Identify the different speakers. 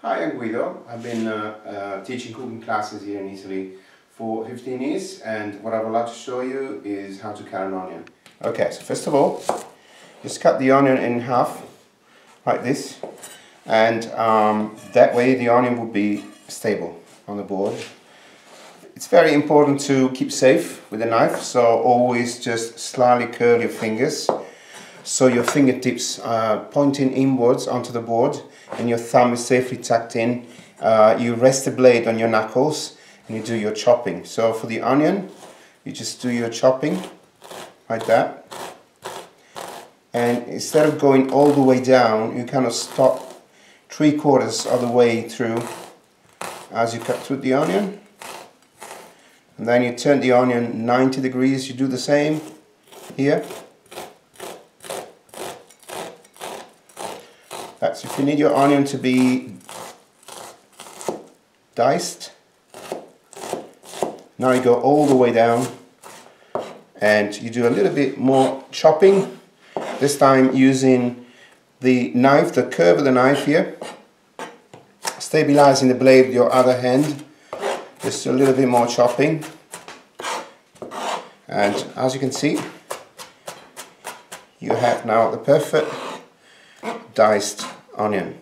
Speaker 1: Hi, I'm Guido. I've been teaching cooking classes here in Italy for 15 years, and what I would like to show you is how to cut an onion. Okay, so first of all, just cut the onion in half, like this, and that way the onion will be stable on the board. It's very important to keep safe with a knife, so always just slightly curl your fingers so your fingertips are pointing inwards onto the board and your thumb is safely tucked in. You rest the blade on your knuckles and you do your chopping. So for the onion, you just do your chopping like that, and instead of going all the way down, you kind of stop 3/4 of the way through as you cut through the onion, and then you turn the onion 90 degrees. You do the same here. That's if you need your onion to be diced. Now you go all the way down and you do a little bit more chopping, this time using the knife, the curve of the knife here, stabilizing the blade with your other hand, just a little bit more chopping, and as you can see, you have now the perfect diced onion.